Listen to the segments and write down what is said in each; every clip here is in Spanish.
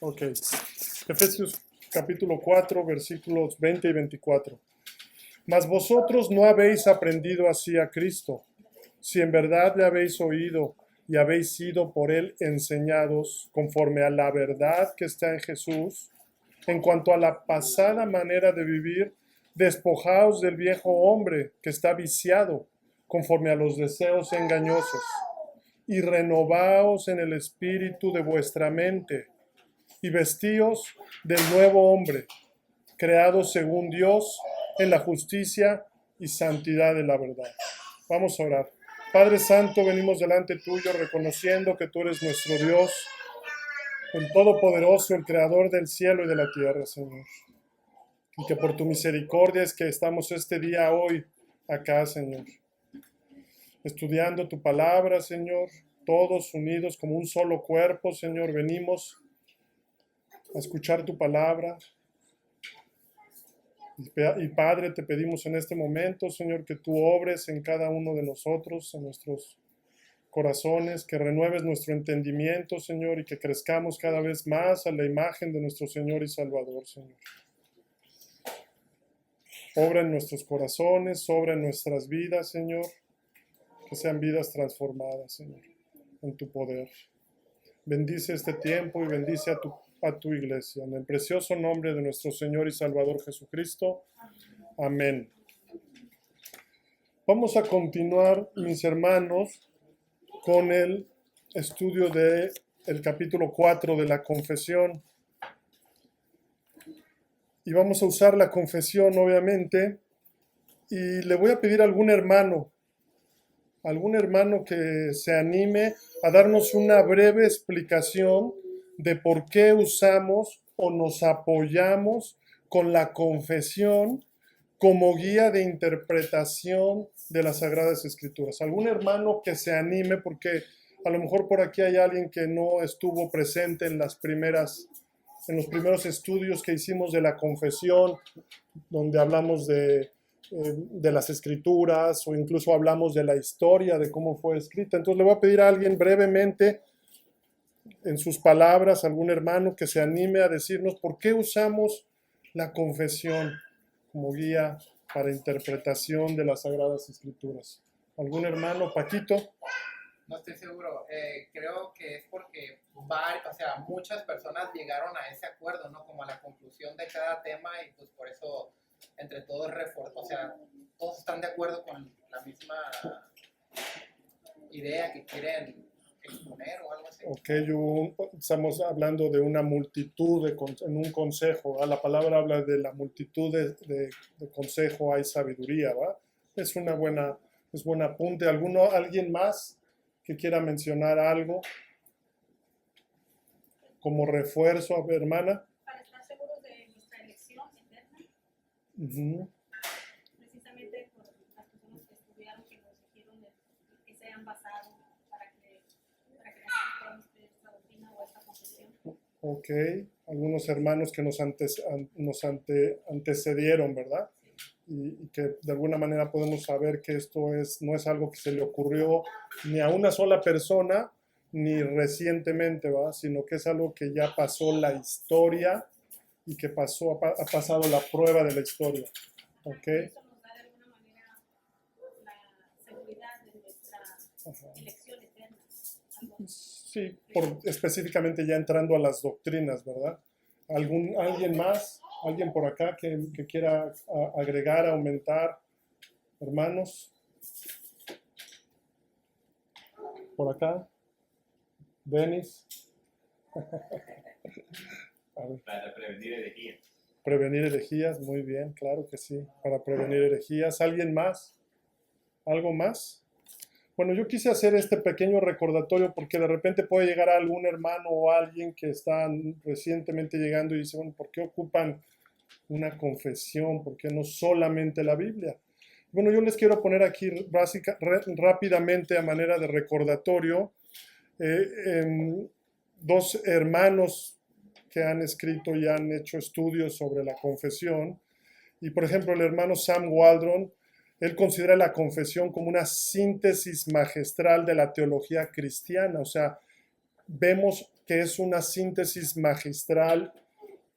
Ok. Efesios capítulo 4, versículos 20 y 24. Mas vosotros no habéis aprendido así a Cristo, si en verdad le habéis oído y habéis sido por él enseñados conforme a la verdad que está en Jesús, en cuanto a la pasada manera de vivir, despojaos del viejo hombre que está viciado conforme a los deseos engañosos, y renovaos en el espíritu de vuestra mente, y vestíos del nuevo hombre, creado según Dios en la justicia y santidad de la verdad. Vamos a orar. Padre Santo, venimos delante tuyo reconociendo que tú eres nuestro Dios, el Todopoderoso, el Creador del cielo y de la tierra, Señor. Y que por tu misericordia es que estamos este día hoy acá, Señor, estudiando tu palabra, Señor, todos unidos como un solo cuerpo, Señor, venimos a escuchar tu palabra. Y Padre, te pedimos en este momento, Señor, que tú obres en cada uno de nosotros, en nuestros corazones, que renueves nuestro entendimiento, Señor, y que crezcamos cada vez más a la imagen de nuestro Señor y Salvador, Señor. Obra en nuestros corazones, obra en nuestras vidas, Señor, que sean vidas transformadas, Señor, en tu poder. Bendice este tiempo y bendice a tu iglesia. En el precioso nombre de nuestro Señor y Salvador Jesucristo. Amén. Vamos a continuar, mis hermanos, con el estudio del capítulo 4 de la confesión. Y vamos a usar la confesión, obviamente, y le voy a pedir a algún hermano que se anime a darnos una breve explicación de por qué usamos o nos apoyamos con la confesión como guía de interpretación de las Sagradas Escrituras. Algún hermano que se anime, porque a lo mejor por aquí hay alguien que no estuvo presente en los primeros estudios que hicimos de la confesión, donde hablamos de las escrituras o incluso hablamos de la historia, de cómo fue escrita. Entonces le voy a pedir a alguien brevemente, en sus palabras, algún hermano que se anime a decirnos por qué usamos la confesión como guía para interpretación de las Sagradas Escrituras. ¿Algún hermano? Paquito. No estoy seguro. Creo que es porque muchas personas llegaron a ese acuerdo, ¿no? Como a la conclusión de cada tema y pues por eso entre todos todos están de acuerdo con la misma idea que quieren exponer o algo así. Ok, estamos hablando de una multitud en un consejo. La palabra habla de la multitud de consejo, hay sabiduría, ¿va? Es buen apunte. ¿Alguien más que quiera mencionar algo como refuerzo, hermana? Para estar seguros de nuestra elección eterna, precisamente por las personas que estudiaron, que nos dijeron que se han basado para que nosotros esta doctrina o esta confesión. Ok, algunos hermanos que nos antecedieron, ¿verdad? Y que de alguna manera podemos saber que esto no es algo que se le ocurrió ni a una sola persona, ni recientemente, ¿va? Sino que es algo que ya pasó la historia y que ha pasado la prueba de la historia. ¿Ok? Eso nos da de alguna manera la seguridad de nuestra elección eterna. Sí, específicamente ya entrando a las doctrinas, ¿verdad? ¿Alguien más? ¿Alguien por acá que quiera agregar, aumentar? Hermanos. Por acá. Denis. Para prevenir herejías. Prevenir herejías, muy bien, claro que sí. Para prevenir herejías. ¿Alguien más? ¿Algo más? Bueno, yo quise hacer este pequeño recordatorio porque de repente puede llegar algún hermano o alguien que está recientemente llegando y dice, bueno, ¿por qué ocupan una confesión? ¿Por qué no solamente la Biblia? Bueno, yo les quiero poner aquí rápidamente a manera de recordatorio dos hermanos que han escrito y han hecho estudios sobre la confesión. Y por ejemplo, el hermano Sam Waldron, él considera la confesión como una síntesis magistral de la teología cristiana. O sea, vemos que es una síntesis magistral.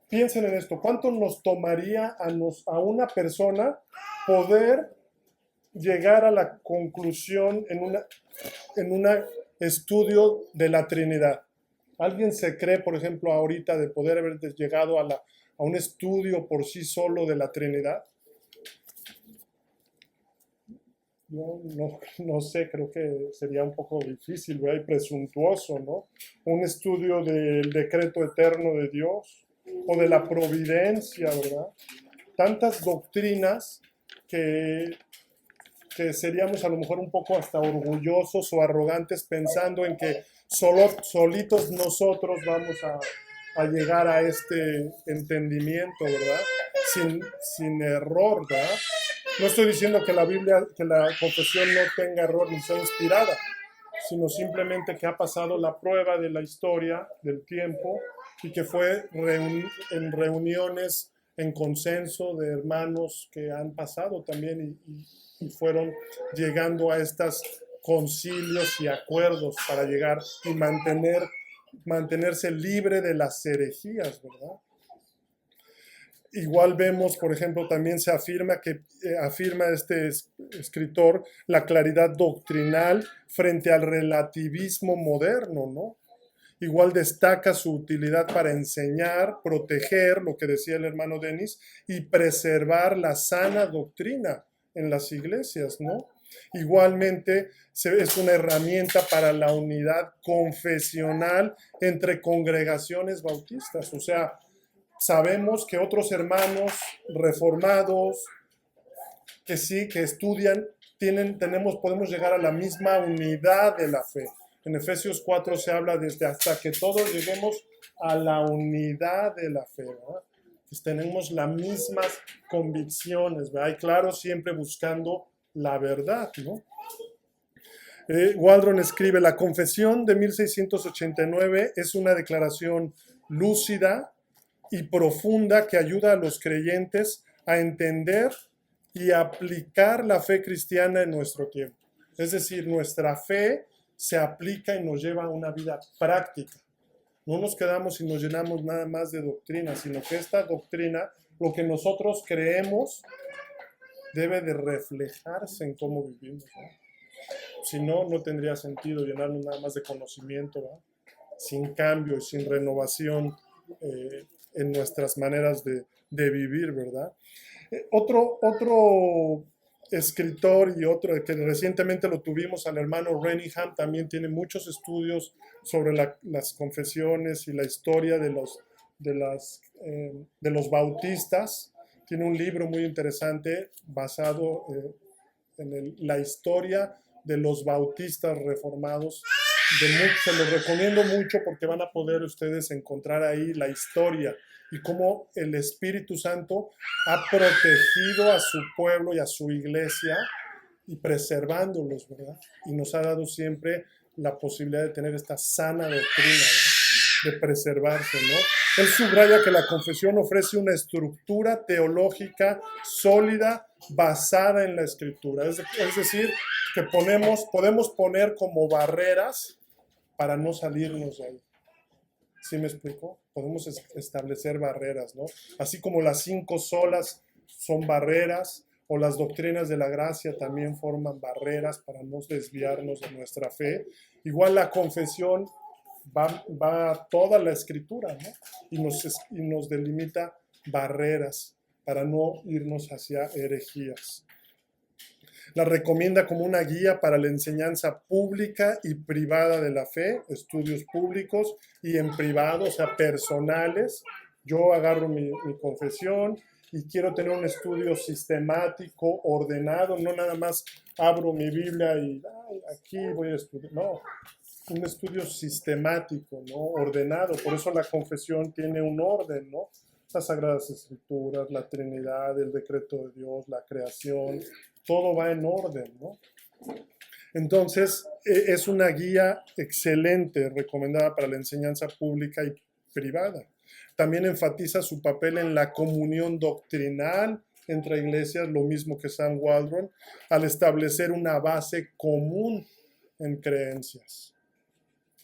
Piensen en esto, ¿cuánto nos tomaría a una persona poder llegar a la conclusión en un estudio de la Trinidad? ¿Alguien se cree, por ejemplo, ahorita de poder haber llegado a un estudio por sí solo de la Trinidad? Yo no sé, creo que sería un poco difícil, ¿verdad? Y presuntuoso, ¿no? Un estudio del decreto eterno de Dios o de la providencia, ¿verdad? Tantas doctrinas que seríamos a lo mejor un poco hasta orgullosos o arrogantes pensando en que solitos nosotros vamos a llegar a este entendimiento, ¿verdad? Sin error, ¿verdad? No estoy diciendo que la Biblia, que la confesión no tenga error ni sea inspirada, sino simplemente que ha pasado la prueba de la historia, del tiempo, y que fue en reuniones en consenso de hermanos que han pasado también y fueron llegando a estos concilios y acuerdos para llegar y mantenerse libre de las herejías, ¿verdad? Igual vemos, por ejemplo, también se afirma este escritor la claridad doctrinal frente al relativismo moderno, ¿no? Igual destaca su utilidad para enseñar, proteger, lo que decía el hermano Denis, y preservar la sana doctrina en las iglesias, ¿no? Igualmente es una herramienta para la unidad confesional entre congregaciones bautistas, o sea, sabemos que otros hermanos reformados que sí, que estudian, podemos llegar a la misma unidad de la fe. En Efesios 4 se habla desde hasta que todos lleguemos a la unidad de la fe, ¿verdad? Pues tenemos las mismas convicciones, ¿verdad? Y claro, siempre buscando la verdad, ¿no? Waldron escribe, la confesión de 1689 es una declaración lúcida y profunda que ayuda a los creyentes a entender y aplicar la fe cristiana en nuestro tiempo. Es decir, nuestra fe se aplica y nos lleva a una vida práctica. No nos quedamos y nos llenamos nada más de doctrina, sino que esta doctrina, lo que nosotros creemos, debe de reflejarse en cómo vivimos, ¿no? Si no, no tendría sentido llenarnos nada más de conocimiento, ¿verdad? Sin cambio y sin renovación en nuestras maneras de vivir, ¿verdad? Otro escritor y otro que recientemente lo tuvimos, al hermano Renningham, también tiene muchos estudios sobre las confesiones y la historia de los bautistas. Tiene un libro muy interesante basado en la historia de los bautistas reformados. Se los recomiendo mucho porque van a poder ustedes encontrar ahí la historia y cómo el Espíritu Santo ha protegido a su pueblo y a su iglesia y preservándolos, ¿verdad? Y nos ha dado siempre la posibilidad de tener esta sana doctrina, ¿verdad? De preservarse, ¿no? Él subraya que la confesión ofrece una estructura teológica sólida basada en la Escritura. Es decir, que podemos poner como barreras para no salirnos de ahí. ¿Sí me explico? Podemos establecer barreras, ¿no? Así como las 5 solas son barreras, o las doctrinas de la gracia también forman barreras para no desviarnos de nuestra fe. Igual la confesión va a toda la Escritura, ¿no? Y nos delimita barreras para no irnos hacia herejías. La recomienda como una guía para la enseñanza pública y privada de la fe, estudios públicos y en privado, o sea, personales. Yo agarro mi confesión y quiero tener un estudio sistemático, ordenado, no nada más abro mi Biblia y aquí voy a estudiar, no, un estudio sistemático, ¿no? Ordenado. Por eso la confesión tiene un orden, ¿no? Las Sagradas Escrituras, la Trinidad, el decreto de Dios, la creación, todo va en orden, ¿no? Entonces, es una guía excelente, recomendada para la enseñanza pública y privada. También enfatiza su papel en la comunión doctrinal entre iglesias, lo mismo que Sam Waldron, al establecer una base común en creencias.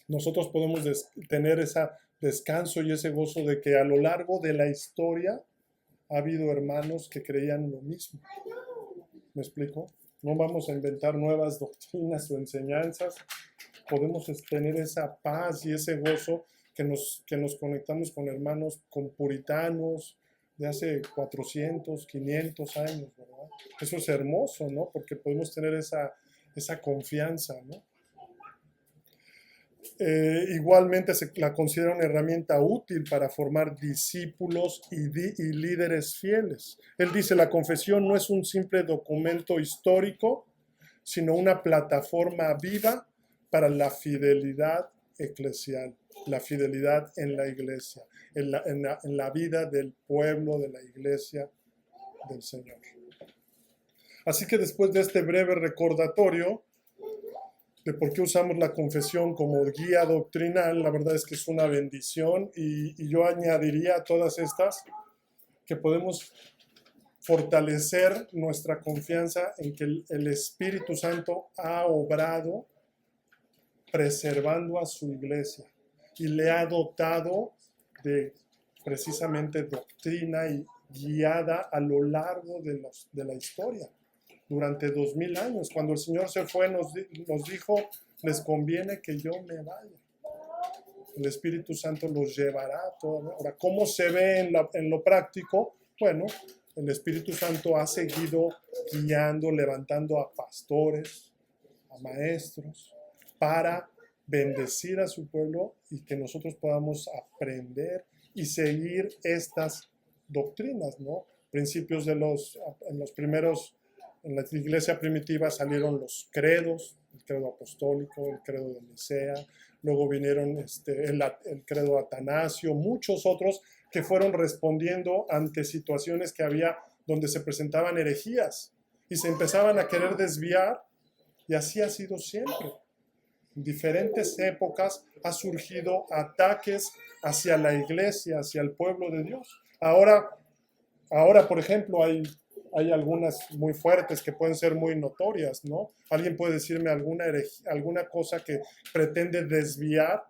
nosotros podemos tener ese descanso y ese gozo de que a lo largo de la historia ha habido hermanos que creían lo mismo. ¿Me explico? No vamos a inventar nuevas doctrinas o enseñanzas. Podemos tener esa paz y ese gozo que nos conectamos con hermanos, con puritanos de hace 400, 500 años, ¿verdad? Eso es hermoso, ¿no? Porque podemos tener esa confianza, ¿no? Igualmente se la considera una herramienta útil para formar discípulos y líderes fieles. Él dice, la confesión no es un simple documento histórico, sino una plataforma viva para la fidelidad eclesial, la fidelidad en la iglesia, en la vida del pueblo, de la iglesia del Señor. Así que después de este breve recordatorio de por qué usamos la confesión como guía doctrinal, la verdad es que es una bendición y yo añadiría a todas estas que podemos fortalecer nuestra confianza en que el Espíritu Santo ha obrado preservando a su iglesia y le ha dotado de precisamente doctrina y guiada a lo largo de la historia. Durante 2000 años, cuando el Señor se fue, nos dijo, les conviene que yo me vaya. El Espíritu Santo los llevará a todo. Ahora, ¿cómo se ve en lo práctico? Bueno, el Espíritu Santo ha seguido guiando, levantando a pastores, a maestros, para bendecir a su pueblo y que nosotros podamos aprender y seguir estas doctrinas, ¿no? Principios en la iglesia primitiva salieron los credos, el credo apostólico, el credo de Nicea, luego vinieron el credo atanasio, muchos otros que fueron respondiendo ante situaciones que había donde se presentaban herejías y se empezaban a querer desviar, y así ha sido siempre. En diferentes épocas ha surgido ataques hacia la iglesia, hacia el pueblo de Dios. Ahora por ejemplo, hay algunas muy fuertes que pueden ser muy notorias, ¿no? ¿Alguien puede decirme alguna cosa que pretende desviar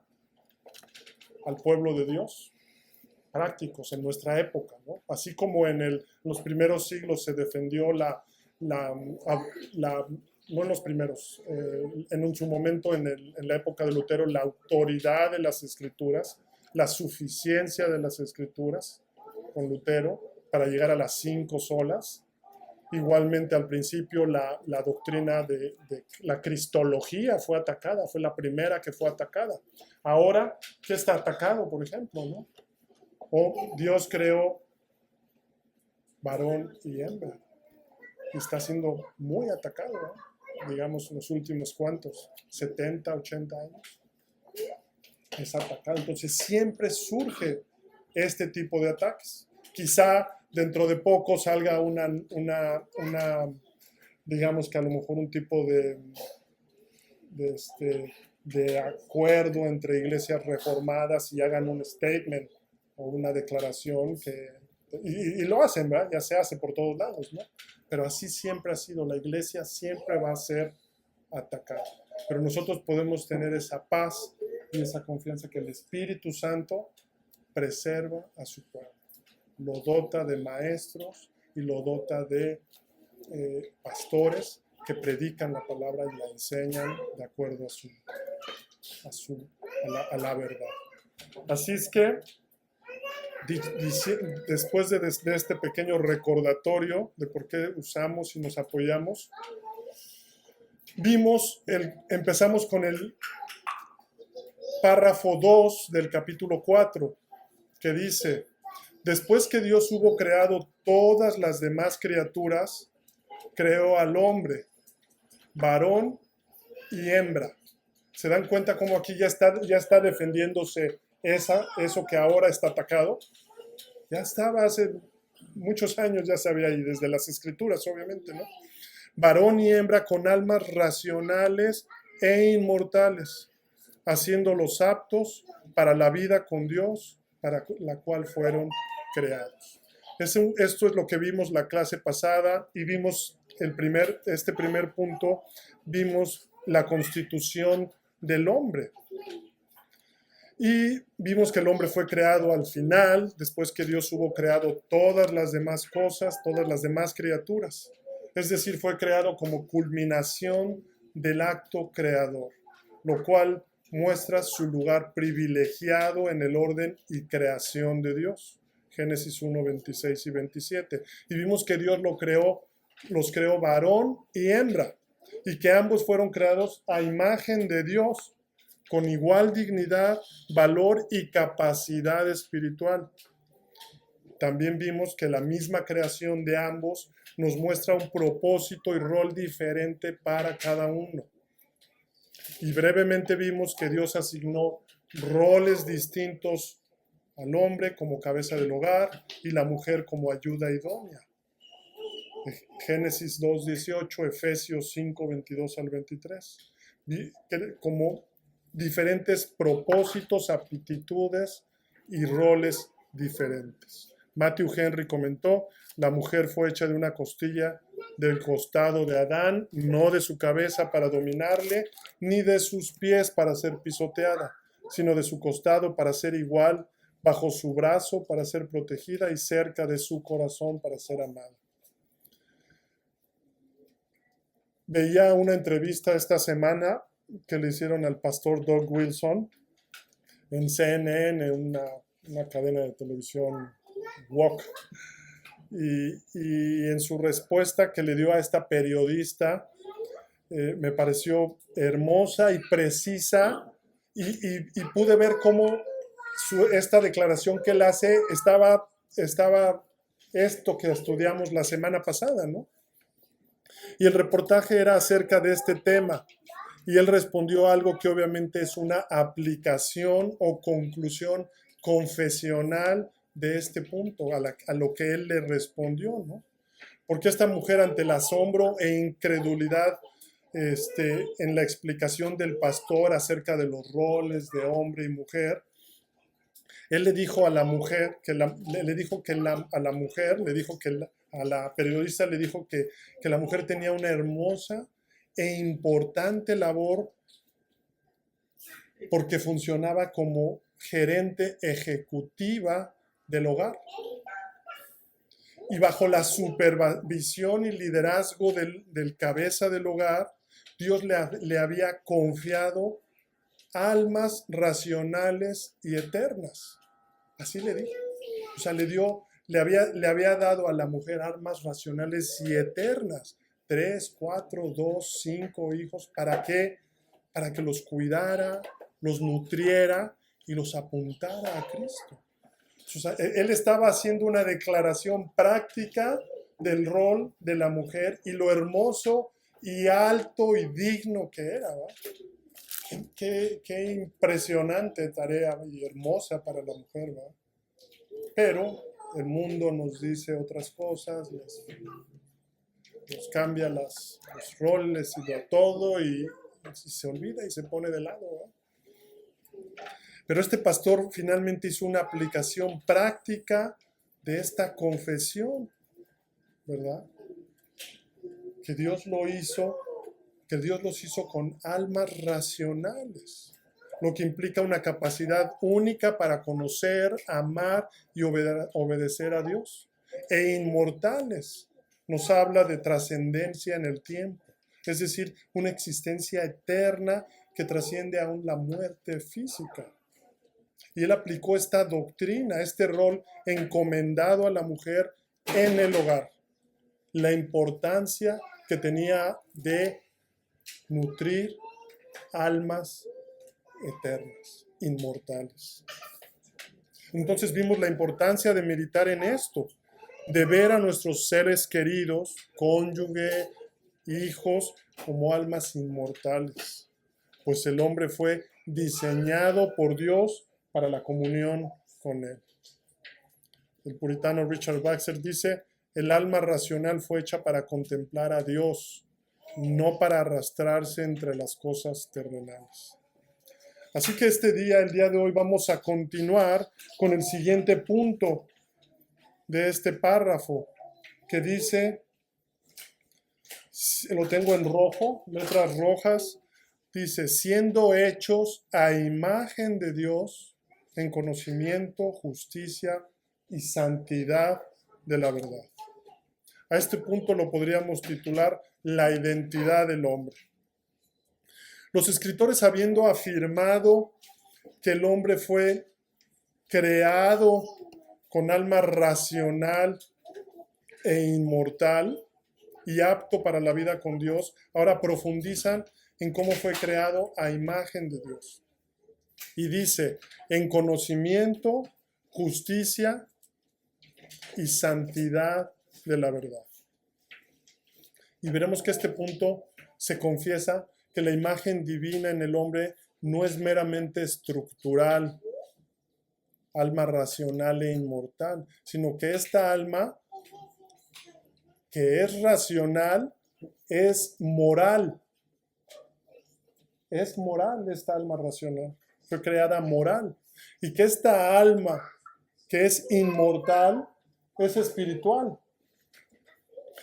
al pueblo de Dios? Prácticos en nuestra época, ¿no? Así como en los primeros siglos se defendió no en los primeros, en su momento en la época de Lutero, la autoridad de las Escrituras, la suficiencia de las Escrituras con Lutero para llegar a las 5 solas. Igualmente al principio la doctrina de la cristología fue atacada, fue la primera que fue atacada. Ahora, ¿qué está atacado, por ejemplo, no? O Dios creó varón y hembra. Y está siendo muy atacado, ¿no? Digamos, los últimos cuantos, 70, 80 años. Es atacado. Entonces siempre surge este tipo de ataques. Quizá dentro de poco salga una digamos que a lo mejor un tipo de acuerdo entre iglesias reformadas y hagan un statement o una declaración y lo hacen, ¿verdad? Ya se hace por todos lados, ¿no? Pero así siempre ha sido, la iglesia siempre va a ser atacada. Pero nosotros podemos tener esa paz y esa confianza que el Espíritu Santo preserva a su pueblo. Lo dota de maestros y lo dota de pastores que predican la palabra y la enseñan de acuerdo a la verdad. Así es que después de este pequeño recordatorio de por qué usamos y nos apoyamos, empezamos con el párrafo 2 del capítulo 4, que dice: después que Dios hubo creado todas las demás criaturas, creó al hombre, varón y hembra. ¿Se dan cuenta cómo aquí ya está defendiéndose eso que ahora está atacado? Ya estaba hace muchos años, ya se había ahí, desde las Escrituras, obviamente, ¿no? Varón y hembra con almas racionales e inmortales, haciéndolos aptos para la vida con Dios, para la cual fueron creados. Esto es lo que vimos la clase pasada y vimos este primer punto, vimos la constitución del hombre. Y vimos que el hombre fue creado al final, después que Dios hubo creado todas las demás cosas, todas las demás criaturas. Es decir, fue creado como culminación del acto creador, lo cual muestra su lugar privilegiado en el orden y creación de Dios. Génesis 1, 26 y 27. Y vimos que Dios los creó varón y hembra, y que ambos fueron creados a imagen de Dios, con igual dignidad, valor y capacidad espiritual. También vimos que la misma creación de ambos nos muestra un propósito y rol diferente para cada uno. Y brevemente vimos que Dios asignó roles distintos al hombre como cabeza del hogar y la mujer como ayuda idónea. Génesis 2:18, Efesios 5:22 al 23. Como diferentes propósitos, aptitudes y roles diferentes. Matthew Henry comentó: la mujer fue hecha de una costilla del costado de Adán, no de su cabeza para dominarle, ni de sus pies para ser pisoteada, sino de su costado para ser igual, bajo su brazo para ser protegida y cerca de su corazón para ser amada. Veía una entrevista esta semana que le hicieron al pastor Doug Wilson en CNN, una cadena de televisión Walk. Y en su respuesta que le dio a esta periodista, me pareció hermosa y precisa, y pude ver cómo esta declaración que él hace estaba esto que estudiamos la semana pasada, ¿no? Y el reportaje era acerca de este tema, y él respondió algo que obviamente es una aplicación o conclusión confesional de este punto, a lo que él le respondió, ¿no? Porque esta mujer, ante el asombro e incredulidad en la explicación del pastor acerca de los roles de hombre y mujer, él le dijo a la mujer, a la periodista le dijo que la mujer tenía una hermosa e importante labor porque funcionaba como gerente ejecutiva del hogar. Y bajo la supervisión y liderazgo del cabeza del hogar, Dios le había confiado almas racionales y eternas. Así le dijo. O sea, le había dado a la mujer almas racionales y eternas. 3, 4, 2, 5 hijos. ¿Para qué? Para que los cuidara, los nutriera y los apuntara a Cristo. O sea, él estaba haciendo una declaración práctica del rol de la mujer y lo hermoso y alto y digno que era, ¿va? Qué impresionante tarea y hermosa para la mujer, ¿va? Pero el mundo nos dice otras cosas, nos cambia los roles y de todo, y se olvida y se pone de lado, ¿va? Pero este pastor finalmente hizo una aplicación práctica de esta confesión, ¿verdad? Que Dios los hizo con almas racionales, lo que implica una capacidad única para conocer, amar y obedecer a Dios. E inmortales, nos habla de trascendencia en el tiempo, es decir, una existencia eterna que trasciende aún la muerte física. Y él aplicó esta doctrina, este rol encomendado a la mujer en el hogar, la importancia que tenía de nutrir almas eternas, inmortales. Entonces vimos la importancia de meditar en esto, de ver a nuestros seres queridos, cónyuge, hijos, como almas inmortales, pues el hombre fue diseñado por Dios para la comunión con Él. El puritano Richard Baxter dice: el alma racional fue hecha para contemplar a Dios, no para arrastrarse entre las cosas terrenales. Así que el día de hoy, vamos a continuar con el siguiente punto de este párrafo, que dice, lo tengo en rojo, letras rojas, dice: siendo hechos a imagen de Dios, en conocimiento, justicia y santidad de la verdad. A este punto lo podríamos titular la identidad del hombre. Los escritores, habiendo afirmado que el hombre fue creado con alma racional e inmortal y apto para la vida con Dios, ahora profundizan en cómo fue creado a imagen de Dios. Y dice, en conocimiento, justicia y santidad de la verdad. Y veremos que a este punto se confiesa que la imagen divina en el hombre no es meramente estructural, alma racional e inmortal, sino que esta alma, que es racional, es moral. Es moral esta alma racional. Fue creada moral. Y que esta alma, que es inmortal, es espiritual.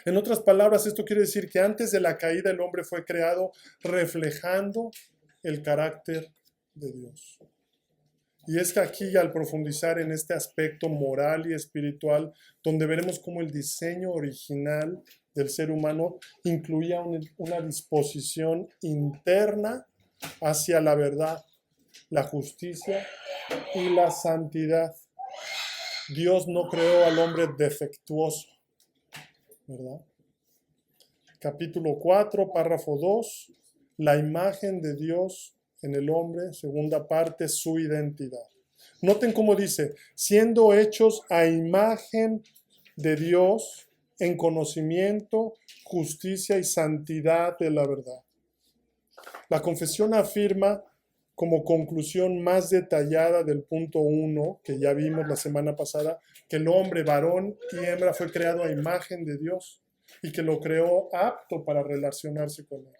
En otras palabras, esto quiere decir que antes de la caída el hombre fue creado reflejando el carácter de Dios. Y es que aquí, al profundizar en este aspecto moral y espiritual, donde veremos cómo el diseño original del ser humano incluía una disposición interna hacia la verdad, la justicia y la santidad. Dios no creó al hombre defectuoso, ¿verdad? Capítulo 4, párrafo 2, la imagen de Dios en el hombre, segunda parte, su identidad. Noten cómo dice, siendo hechos a imagen de Dios en conocimiento, justicia y santidad de la verdad. La confesión afirma como conclusión más detallada del punto 1, que ya vimos la semana pasada, que el hombre, varón y hembra, fue creado a imagen de Dios y que lo creó apto para relacionarse con él.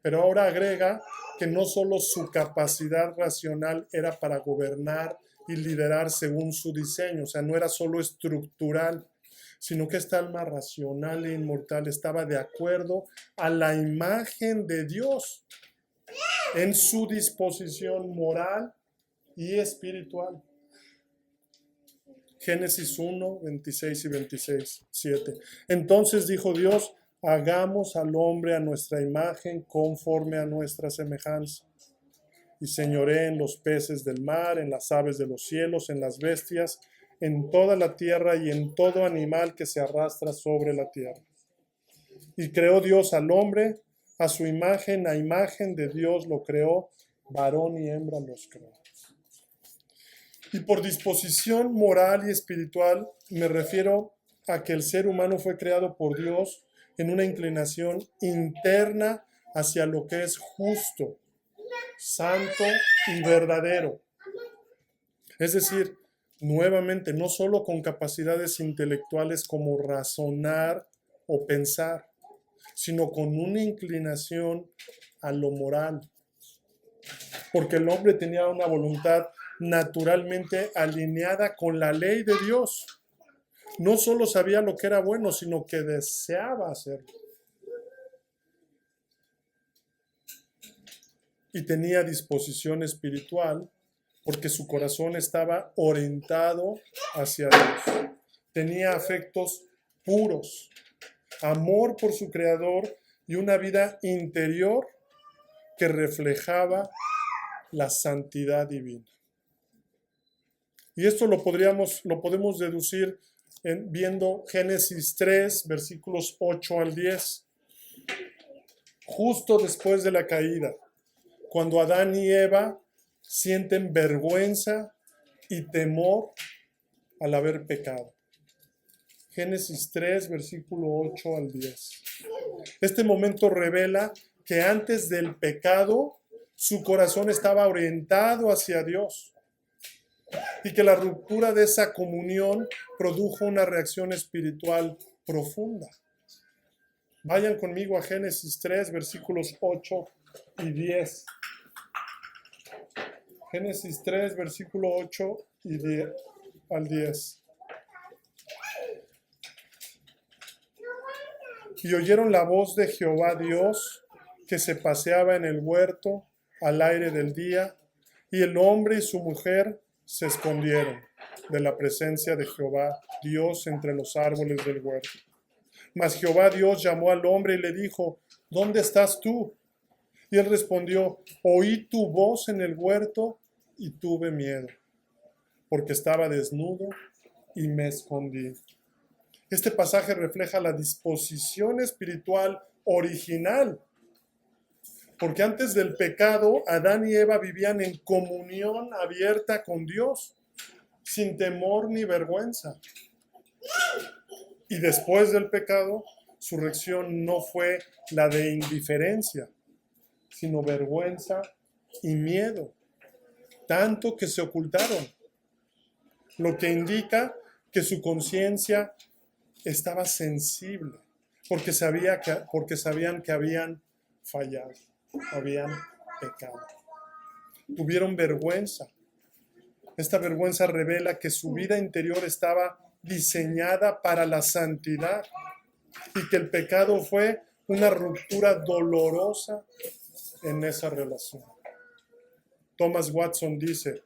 Pero ahora agrega que no solo su capacidad racional era para gobernar y liderar según su diseño, o sea, no era solo estructural, sino que esta alma racional e inmortal estaba de acuerdo a la imagen de Dios en su disposición moral y espiritual. Génesis 1, 26 y 26, 7. Entonces dijo Dios, hagamos al hombre a nuestra imagen conforme a nuestra semejanza. Y señoré en los peces del mar, en las aves de los cielos, en las bestias, en toda la tierra y en todo animal que se arrastra sobre la tierra. Y creó Dios al hombre, a su imagen, a imagen de Dios lo creó, varón y hembra los creó. Y por disposición moral y espiritual me refiero a que el ser humano fue creado por Dios en una inclinación interna hacia lo que es justo, santo y verdadero. Es decir, nuevamente, no solo con capacidades intelectuales como razonar o pensar, sino con una inclinación a lo moral. Porque el hombre tenía una voluntad naturalmente alineada con la ley de Dios. No solo sabía lo que era bueno, sino que deseaba hacerlo. Y tenía disposición espiritual porque su corazón estaba orientado hacia Dios. Tenía afectos puros, amor por su Creador y una vida interior que reflejaba la santidad divina. Y esto lo podemos deducir viendo Génesis 3, versículos 8 al 10. Justo después de la caída, cuando Adán y Eva sienten vergüenza y temor al haber pecado. Génesis 3, versículo 8 al 10. Este momento revela que antes del pecado, su corazón estaba orientado hacia Dios y que la ruptura de esa comunión produjo una reacción espiritual profunda. Vayan conmigo a Génesis 3, versículos 8 y 10. Génesis 3, versículo 8 y 10, al 10. Y oyeron la voz de Jehová Dios, que se paseaba en el huerto al aire del día, y el hombre y su mujer se escondieron de la presencia de Jehová, Dios, entre los árboles del huerto. Mas Jehová Dios llamó al hombre y le dijo: ¿Dónde estás tú? Y él respondió: Oí tu voz en el huerto y tuve miedo, porque estaba desnudo y me escondí. Este pasaje refleja la disposición espiritual original, porque antes del pecado, Adán y Eva vivían en comunión abierta con Dios, sin temor ni vergüenza. Y después del pecado, su reacción no fue la de indiferencia, sino vergüenza y miedo, tanto que se ocultaron, lo que indica que su conciencia estaba sensible, porque sabían que habían fallado, habían pecado. Tuvieron vergüenza. Esta vergüenza revela que su vida interior estaba diseñada para la santidad y que el pecado fue una ruptura dolorosa en esa relación. Thomas Watson dice: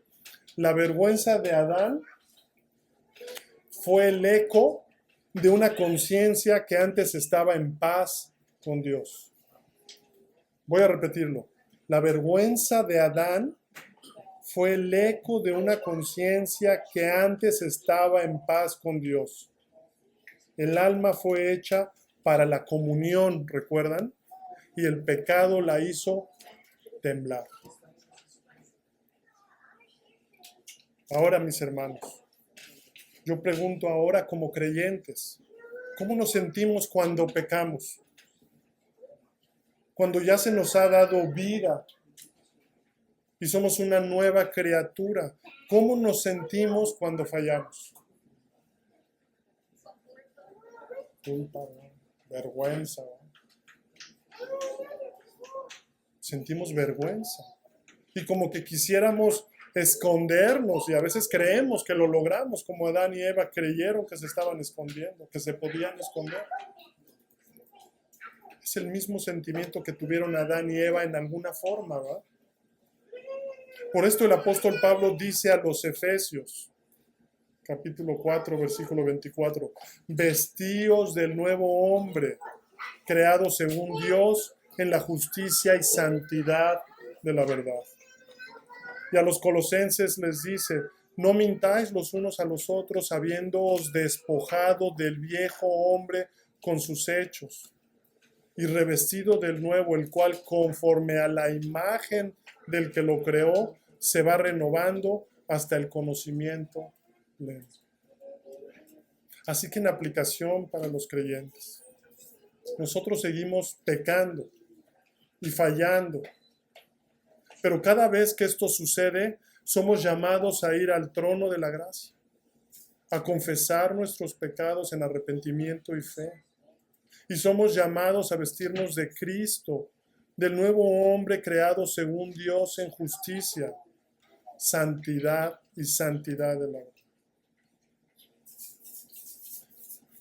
la vergüenza de Adán fue el eco de una conciencia que antes estaba en paz con Dios. Voy a repetirlo. La vergüenza de Adán fue el eco de una conciencia que antes estaba en paz con Dios. El alma fue hecha para la comunión, ¿recuerdan? Y el pecado la hizo temblar. Ahora, mis hermanos, yo pregunto ahora como creyentes, ¿cómo nos sentimos cuando pecamos? Cuando ya se nos ha dado vida y somos una nueva criatura, ¿cómo nos sentimos cuando fallamos? Culpa, vergüenza. Sentimos vergüenza. Y como que quisiéramos escondernos, y a veces creemos que lo logramos, como Adán y Eva creyeron que se estaban escondiendo, que se podían esconder. Es el mismo sentimiento que tuvieron Adán y Eva en alguna forma, ¿verdad? Por esto el apóstol Pablo dice a los Efesios, capítulo 4, versículo 24, vestíos del nuevo hombre, creado según Dios en la justicia y santidad de la verdad. Y a los colosenses les dice: no mintáis los unos a los otros, habiéndoos despojado del viejo hombre con sus hechos, y revestido del nuevo, el cual conforme a la imagen del que lo creó, se va renovando hasta el conocimiento pleno. Así que en aplicación para los creyentes, nosotros seguimos pecando y fallando, pero cada vez que esto sucede, somos llamados a ir al trono de la gracia, a confesar nuestros pecados en arrepentimiento y fe. Y somos llamados a vestirnos de Cristo, del nuevo hombre creado según Dios en justicia, santidad y santidad de la verdad.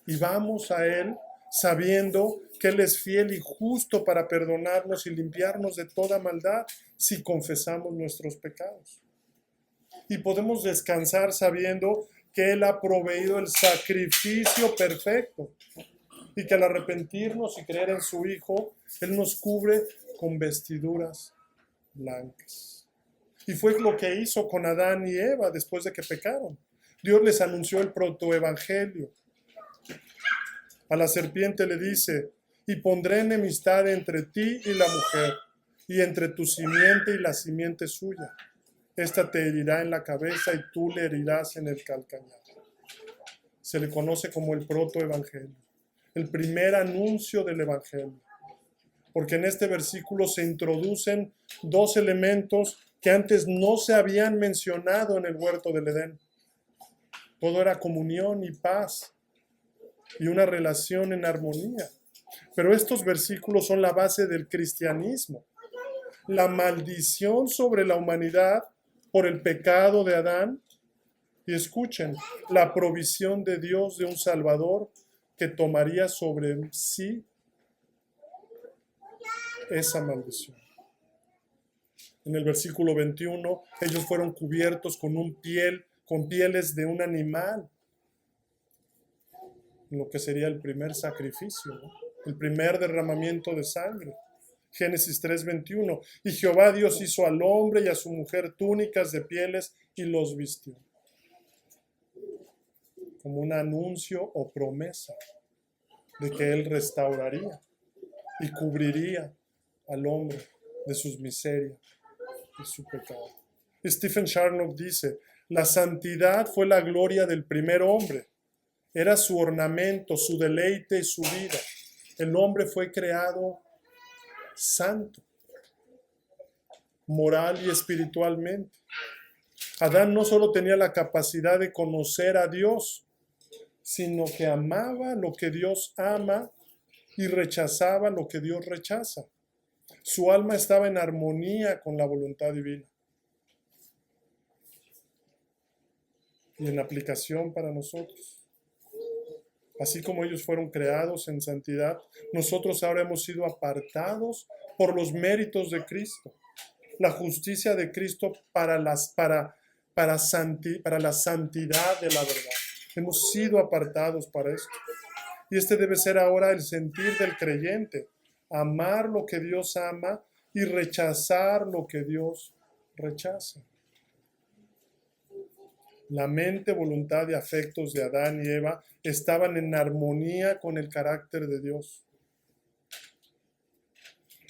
Y vamos a Él sabiendo que Él es fiel y justo para perdonarnos y limpiarnos de toda maldad si confesamos nuestros pecados. Y podemos descansar sabiendo que Él ha proveído el sacrificio perfecto y que al arrepentirnos y creer en su Hijo, Él nos cubre con vestiduras blancas. Y fue lo que hizo con Adán y Eva después de que pecaron. Dios les anunció el protoevangelio. A la serpiente le dice: y pondré enemistad entre ti y la mujer, y entre tu simiente y la simiente suya. Esta te herirá en la cabeza y tú le herirás en el calcañar. Se le conoce como el protoevangelio, el primer anuncio del evangelio, porque en este versículo se introducen dos elementos que antes no se habían mencionado en el huerto del Edén. Todo era comunión y paz y una relación en armonía. Pero estos versículos son la base del cristianismo. La maldición sobre la humanidad por el pecado de Adán, y escuchen, la provisión de Dios de un Salvador que tomaría sobre sí esa maldición. En el versículo 21, ellos fueron cubiertos con pieles de un animal, en lo que sería el primer sacrificio, ¿no? El primer derramamiento de sangre. Génesis 3:21. Y Jehová Dios hizo al hombre y a su mujer túnicas de pieles y los vistió. Como un anuncio o promesa de que Él restauraría y cubriría al hombre de sus miserias y su pecado. Stephen Charnock dice, la santidad fue la gloria del primer hombre. Era su ornamento, su deleite y su vida. El hombre fue creado santo, moral y espiritualmente. Adán no solo tenía la capacidad de conocer a Dios, sino que amaba lo que Dios ama y rechazaba lo que Dios rechaza. Su alma estaba en armonía con la voluntad divina. Y en aplicación para nosotros. Así como ellos fueron creados en santidad, nosotros ahora hemos sido apartados por los méritos de Cristo. La justicia de Cristo para la santidad de la verdad. Hemos sido apartados para esto. Y este debe ser ahora el sentir del creyente. Amar lo que Dios ama y rechazar lo que Dios rechaza. La mente, voluntad y afectos de Adán y Eva estaban en armonía con el carácter de Dios.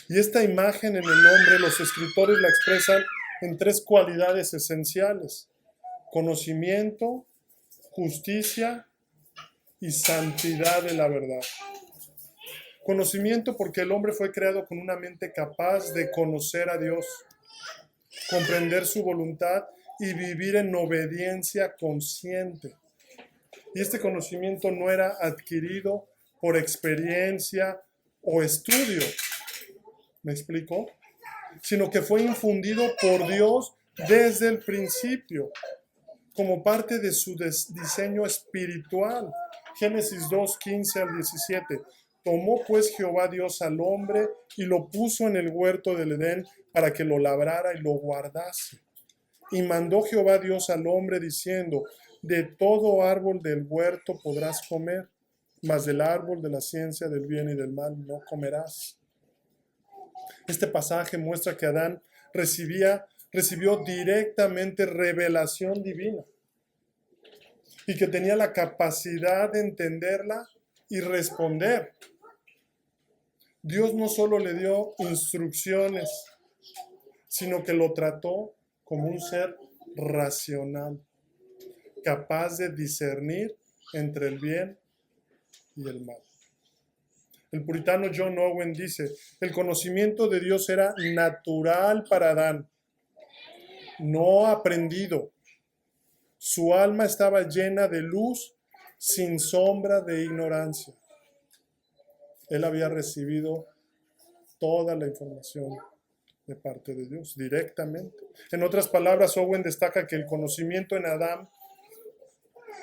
Y esta imagen en el hombre, los escritores la expresan en tres cualidades esenciales: conocimiento, justicia y santidad de la verdad. Conocimiento porque el hombre fue creado con una mente capaz de conocer a Dios, comprender su voluntad y vivir en obediencia consciente. Y este conocimiento no era adquirido por experiencia o estudio, ¿me explico? Sino que fue infundido por Dios desde el principio, como parte de su diseño espiritual. Génesis 2, 15 al 17. Tomó pues Jehová Dios al hombre y lo puso en el huerto del Edén para que lo labrara y lo guardase. Y mandó Jehová Dios al hombre diciendo, de todo árbol del huerto podrás comer, mas del árbol de la ciencia del bien y del mal no comerás. Este pasaje muestra que Adán recibió directamente revelación divina y que tenía la capacidad de entenderla y responder. Dios no solo le dio instrucciones, sino que lo trató como un ser racional, capaz de discernir entre el bien y el mal. El puritano John Owen dice, el conocimiento de Dios era natural para Adán, no aprendido. Su alma estaba llena de luz, sin sombra de ignorancia. Él había recibido toda la información de parte de Dios, directamente. En otras palabras, Owen destaca que el conocimiento en Adán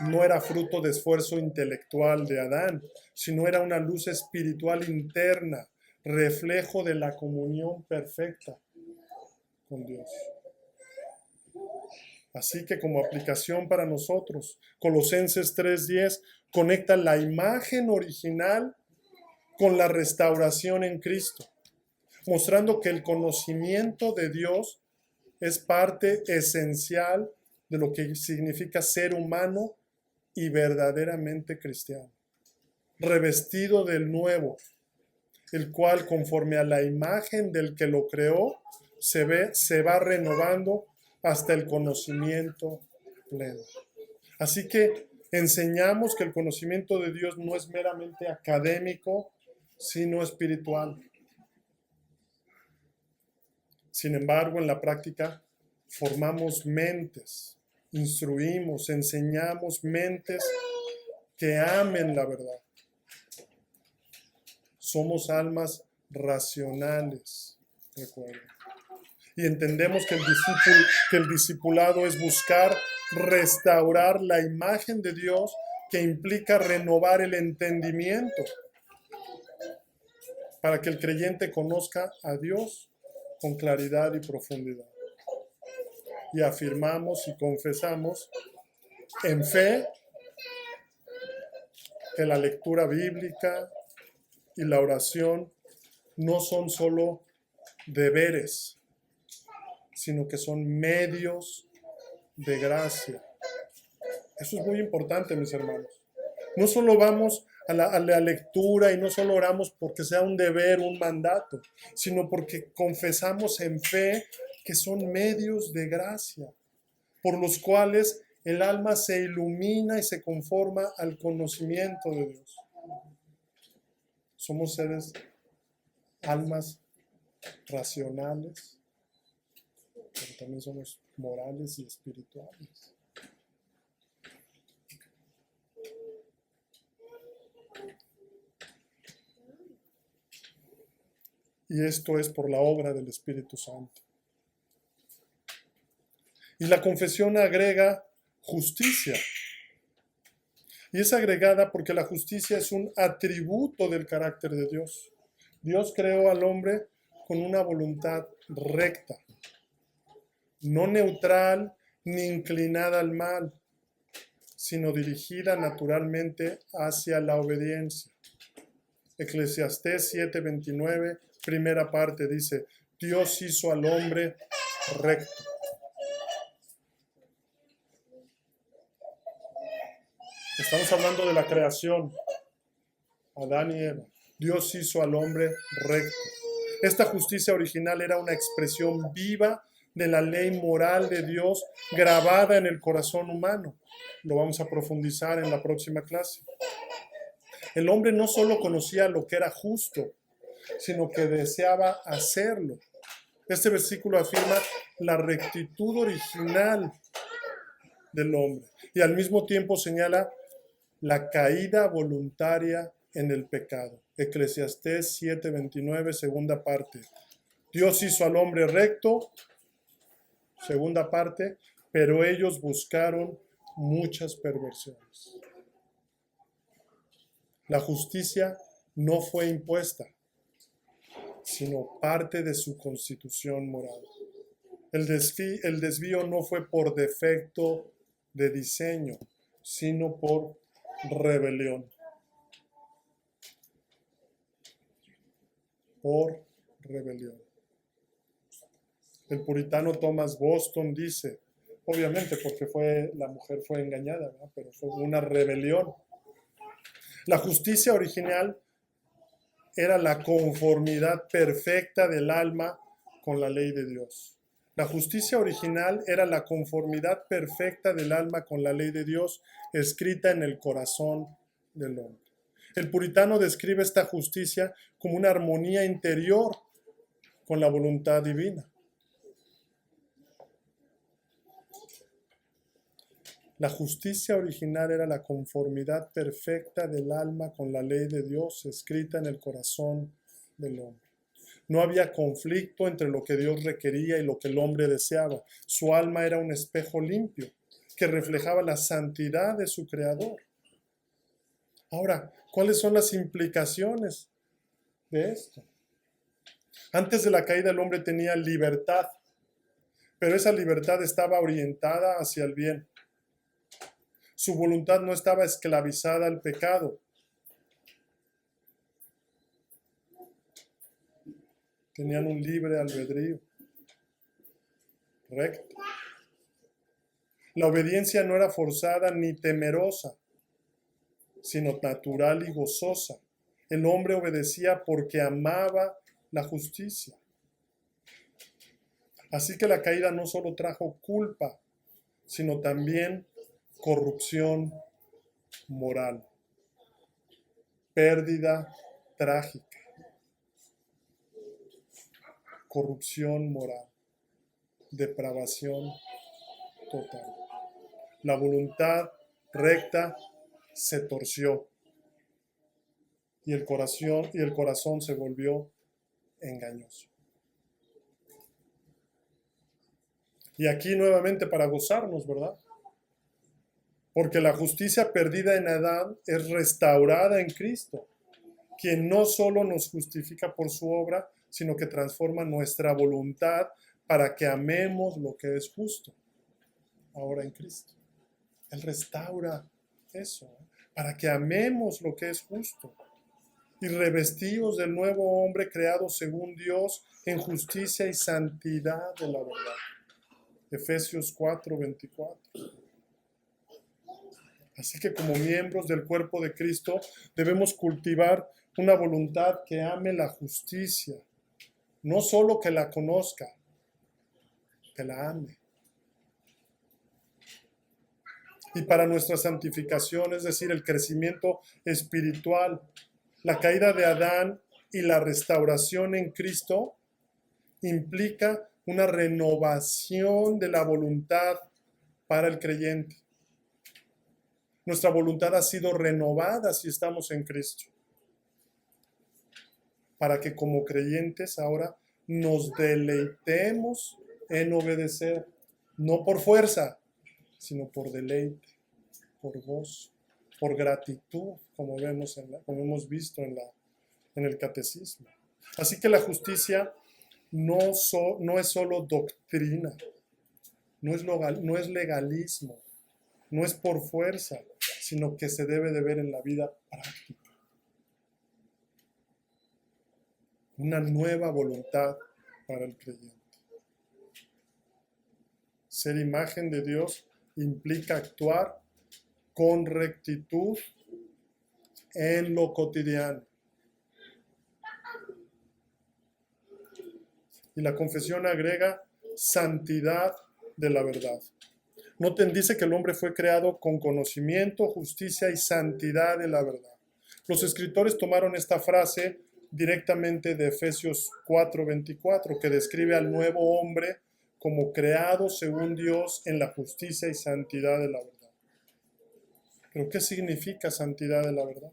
no era fruto de esfuerzo intelectual de Adán, sino era una luz espiritual interna, reflejo de la comunión perfecta con Dios. Así que como aplicación para nosotros, Colosenses 3:10 conecta la imagen original con la restauración en Cristo, mostrando que el conocimiento de Dios es parte esencial de lo que significa ser humano y verdaderamente cristiano, revestido del nuevo, el cual conforme a la imagen del que lo creó, se va renovando hasta el conocimiento pleno. Así que enseñamos que el conocimiento de Dios no es meramente académico, sino espiritual. Sin embargo, en la práctica formamos mentes, instruimos, enseñamos mentes que amen la verdad. Somos almas racionales, recuerden. Y entendemos que el discipulado es buscar restaurar la imagen de Dios, que implica renovar el entendimiento para que el creyente conozca a Dios con claridad y profundidad. Y afirmamos y confesamos en fe que la lectura bíblica y la oración no son solo deberes, sino que son medios de gracia. Eso es muy importante, mis hermanos. No solo vamos a la lectura y no solo oramos porque sea un deber, un mandato, sino porque confesamos en fe que son medios de gracia, por los cuales el alma se ilumina y se conforma al conocimiento de Dios. Somos seres, almas racionales, pero también somos morales y espirituales. Y esto es por la obra del Espíritu Santo. Y la confesión agrega justicia. Y es agregada porque la justicia es un atributo del carácter de Dios. Dios creó al hombre con una voluntad recta, no neutral ni inclinada al mal, sino dirigida naturalmente hacia la obediencia. Eclesiastés 7:29, primera parte, dice: Dios hizo al hombre recto. Estamos hablando de la creación, Adán y Eva. Dios hizo al hombre recto. Esta justicia original era una expresión viva de la ley moral de Dios grabada en el corazón humano. Lo vamos a profundizar en la próxima clase. El hombre no solo conocía lo que era justo, sino que deseaba hacerlo. Este versículo afirma la rectitud original del hombre y al mismo tiempo señala la caída voluntaria en el pecado. Eclesiastés 7:29, segunda parte. Dios hizo al hombre recto, segunda parte, pero ellos buscaron muchas perversiones. La justicia no fue impuesta, sino parte de su constitución moral. El desvío no fue por defecto de diseño, sino por rebelión. Por rebelión. El puritano Thomas Boston dice, obviamente porque la mujer fue engañada, ¿no? Pero fue una rebelión. La justicia original era la conformidad perfecta del alma con la ley de Dios. La justicia original era la conformidad perfecta del alma con la ley de Dios escrita en el corazón del hombre. El puritano describe esta justicia como una armonía interior con la voluntad divina. La justicia original era la conformidad perfecta del alma con la ley de Dios escrita en el corazón del hombre. No había conflicto entre lo que Dios requería y lo que el hombre deseaba. Su alma era un espejo limpio que reflejaba la santidad de su creador. Ahora, ¿cuáles son las implicaciones de esto? Antes de la caída el hombre tenía libertad, pero esa libertad estaba orientada hacia el bien. Su voluntad no estaba esclavizada al pecado. Tenían un libre albedrío. Recto. La obediencia no era forzada ni temerosa, sino natural y gozosa. El hombre obedecía porque amaba la justicia. Así que la caída no solo trajo culpa, sino también corrupción moral, pérdida trágica, corrupción moral, depravación total. La voluntad recta se torció y el corazón se volvió engañoso. Y aquí nuevamente para gozarnos, ¿verdad? Porque la justicia perdida en Adán es restaurada en Cristo, quien no solo nos justifica por su obra, sino que transforma nuestra voluntad para que amemos lo que es justo, ahora en Cristo. Él restaura eso, para que amemos lo que es justo y revestidos del nuevo hombre creado según Dios en justicia y santidad de la verdad. Efesios 4:24. Así que como miembros del cuerpo de Cristo debemos cultivar una voluntad que ame la justicia, no solo que la conozca, que la ame. Y para nuestra santificación, es decir, el crecimiento espiritual, la caída de Adán y la restauración en Cristo implica una renovación de la voluntad para el creyente. Nuestra voluntad ha sido renovada si estamos en Cristo, para que como creyentes ahora nos deleitemos en obedecer, no por fuerza, sino por deleite, por gozo, por gratitud, como hemos visto en el catecismo. Así que la justicia no es solo doctrina, no es legalismo, no es por fuerza, sino que se debe de ver en la vida práctica. Una nueva voluntad para el creyente. Ser imagen de Dios implica actuar con rectitud en lo cotidiano. Y la confesión agrega santidad de la verdad. Noten, dice que el hombre fue creado con conocimiento, justicia y santidad de la verdad. Los escritores tomaron esta frase directamente de Efesios 4:24, que describe al nuevo hombre como creado según Dios en la justicia y santidad de la verdad. ¿Pero qué significa santidad de la verdad?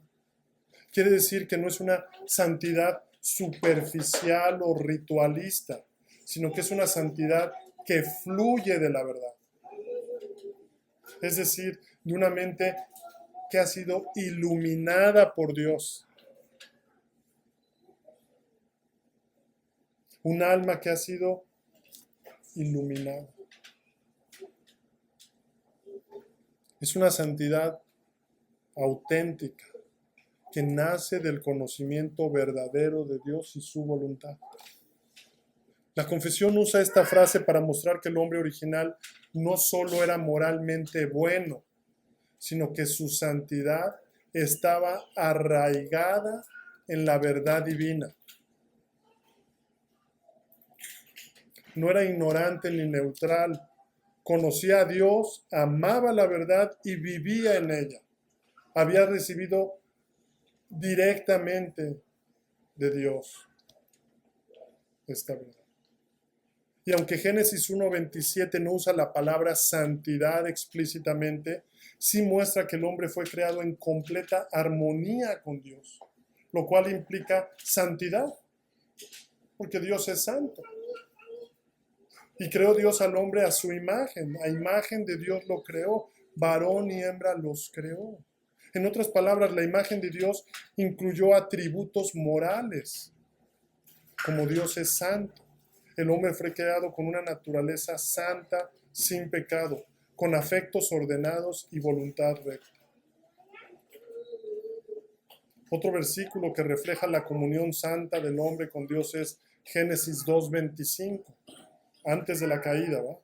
Quiere decir que no es una santidad superficial o ritualista, sino que es una santidad que fluye de la verdad. Es decir, de una mente que ha sido iluminada por Dios. Un alma que ha sido iluminada. Es una santidad auténtica que nace del conocimiento verdadero de Dios y su voluntad. La confesión usa esta frase para mostrar que el hombre original no solo era moralmente bueno, sino que su santidad estaba arraigada en la verdad divina. No era ignorante ni neutral. Conocía a Dios, amaba la verdad y vivía en ella. Había recibido directamente de Dios esta verdad. Y aunque Génesis 1:27 no usa la palabra santidad explícitamente, sí muestra que el hombre fue creado en completa armonía con Dios, lo cual implica santidad, porque Dios es santo. Y creó Dios al hombre a su imagen. A imagen de Dios lo creó. Varón y hembra los creó. En otras palabras, la imagen de Dios incluyó atributos morales. Como Dios es santo, el hombre fue creado con una naturaleza santa, sin pecado, con afectos ordenados y voluntad recta. Otro versículo que refleja la comunión santa del hombre con Dios es Génesis 2:25. Antes de la caída, ¿verdad?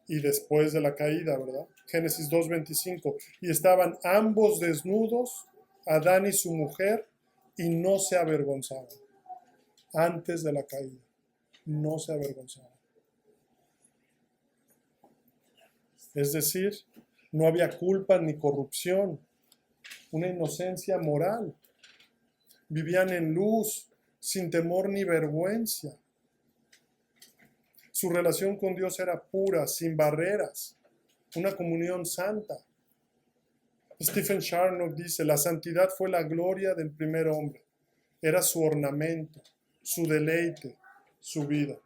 Y después de la caída, ¿verdad? Génesis 2:25. Y estaban ambos desnudos, Adán y su mujer, y no se avergonzaban. Antes de la caída, no se avergonzaban. Es decir, no había culpa ni corrupción, una inocencia moral. Vivían en luz, sin temor ni vergüenza. Su relación con Dios era pura, sin barreras, una comunión santa. Stephen Charnock dice, la santidad fue la gloria del primer hombre. Era su ornamento, su deleite, su vida.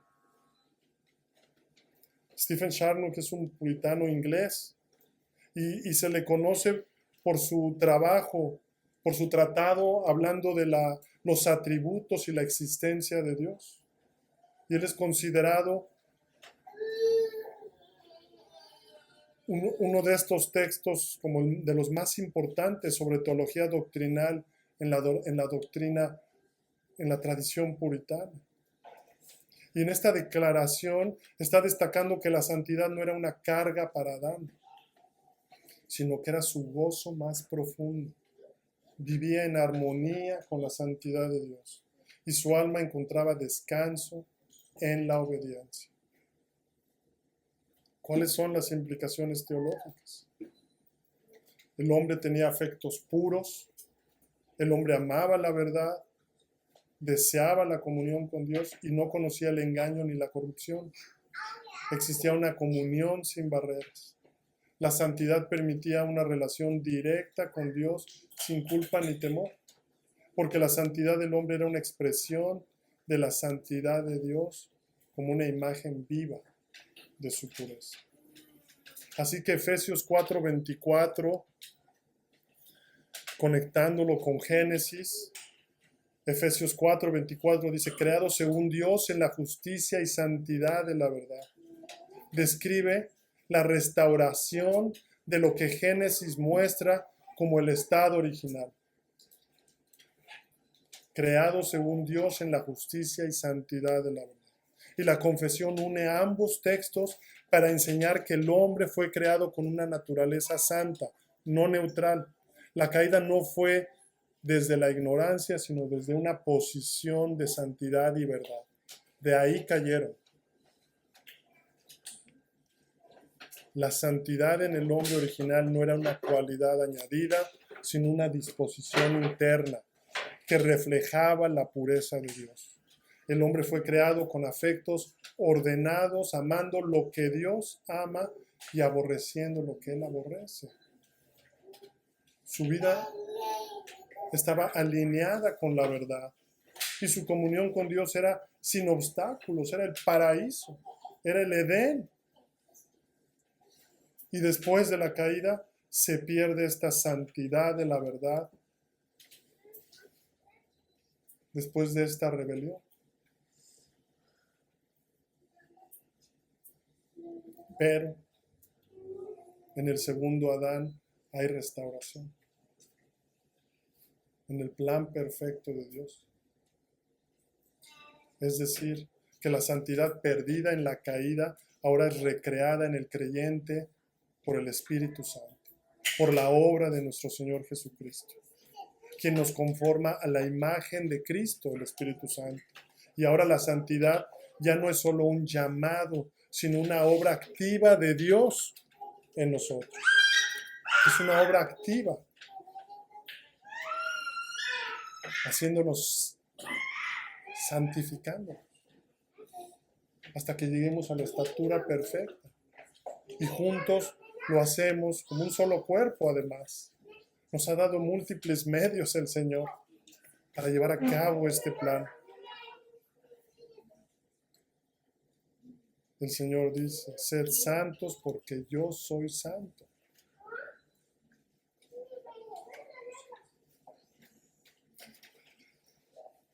Stephen Charnock es un puritano inglés y se le conoce por su trabajo, por su tratado hablando de los atributos y la existencia de Dios. Y él es considerado uno de estos textos como de los más importantes sobre teología doctrinal en la doctrina, en la tradición puritana. Y en esta declaración está destacando que la santidad no era una carga para Adán, sino que era su gozo más profundo. Vivía en armonía con la santidad de Dios y su alma encontraba descanso en la obediencia. ¿Cuáles son las implicaciones teológicas? El hombre tenía afectos puros, el hombre amaba la verdad, deseaba la comunión con Dios y no conocía el engaño ni la corrupción. Existía una comunión sin barreras. La santidad permitía una relación directa con Dios sin culpa ni temor, porque la santidad del hombre era una expresión de la santidad de Dios como una imagen viva de su pureza. Así que Efesios 4:24, conectándolo con Génesis, Efesios 4:24 dice, creado según Dios en la justicia y santidad de la verdad. Describe la restauración de lo que Génesis muestra como el estado original. Creado según Dios en la justicia y santidad de la verdad. Y la confesión une ambos textos para enseñar que el hombre fue creado con una naturaleza santa, no neutral. La caída no fue desde la ignorancia, sino desde una posición de santidad y verdad. De ahí cayeron. La santidad en el hombre original no era una cualidad añadida, sino una disposición interna que reflejaba la pureza de Dios. El hombre fue creado con afectos ordenados, amando lo que Dios ama y aborreciendo lo que Él aborrece. Su vida estaba alineada con la verdad y su comunión con Dios era sin obstáculos, era el paraíso, era el Edén. Y después de la caída se pierde esta santidad de la verdad, después de esta rebelión. Pero en el segundo Adán hay restauración. En el plan perfecto de Dios. Es decir, que la santidad perdida en la caída ahora es recreada en el creyente por el Espíritu Santo, por la obra de nuestro Señor Jesucristo, quien nos conforma a la imagen de Cristo, el Espíritu Santo. Y ahora la santidad ya no es solo un llamado, sino una obra activa de Dios en nosotros. Es una obra activa, haciéndonos, santificándonos, hasta que lleguemos a la estatura perfecta. Y juntos lo hacemos como un solo cuerpo, además. Nos ha dado múltiples medios el Señor para llevar a cabo este plan. El Señor dice, sed santos porque yo soy santo.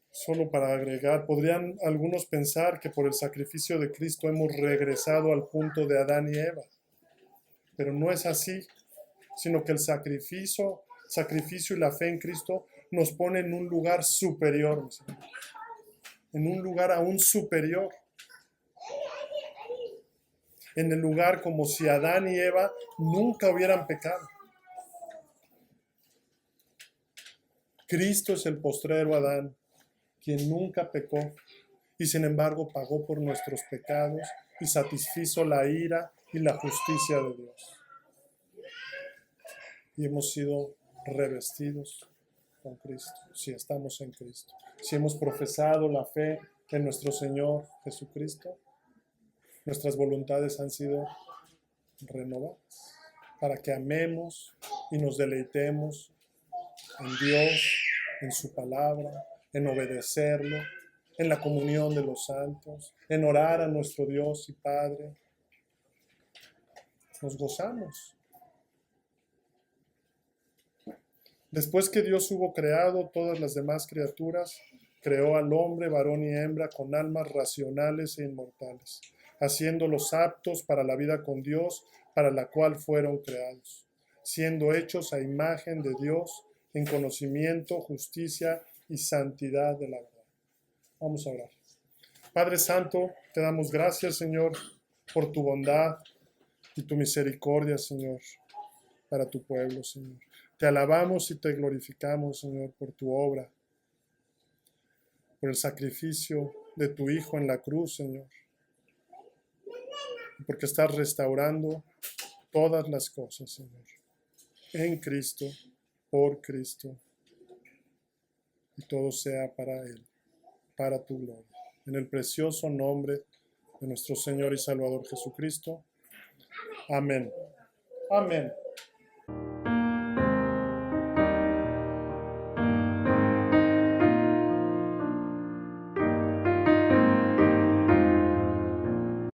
Solo para agregar, podrían algunos pensar que por el sacrificio de Cristo hemos regresado al punto de Adán y Eva. Pero no es así, sino que el sacrificio y la fe en Cristo nos pone en un lugar superior, en un lugar aún superior. En el lugar como si Adán y Eva nunca hubieran pecado. Cristo es el postrero Adán, quien nunca pecó y sin embargo pagó por nuestros pecados y satisfizo la ira y la justicia de Dios. Y hemos sido revestidos con Cristo, si estamos en Cristo. Si hemos profesado la fe en nuestro Señor Jesucristo, nuestras voluntades han sido renovadas para que amemos y nos deleitemos en Dios, en su palabra, en obedecerlo, en la comunión de los santos, en orar a nuestro Dios y Padre. Nos gozamos. Después que Dios hubo creado todas las demás criaturas, creó al hombre, varón y hembra, con almas racionales e inmortales, haciéndolos aptos para la vida con Dios, para la cual fueron creados, siendo hechos a imagen de Dios en conocimiento, justicia y santidad de la verdad. Vamos a orar. Padre Santo, te damos gracias, Señor, por tu bondad y tu misericordia, Señor, para tu pueblo, Señor. Te alabamos y te glorificamos, Señor, por tu obra, por el sacrificio de tu Hijo en la cruz, Señor, porque estás restaurando todas las cosas, Señor, en Cristo, por Cristo, y todo sea para Él, para tu gloria. En el precioso nombre de nuestro Señor y Salvador Jesucristo. Amén. Amén.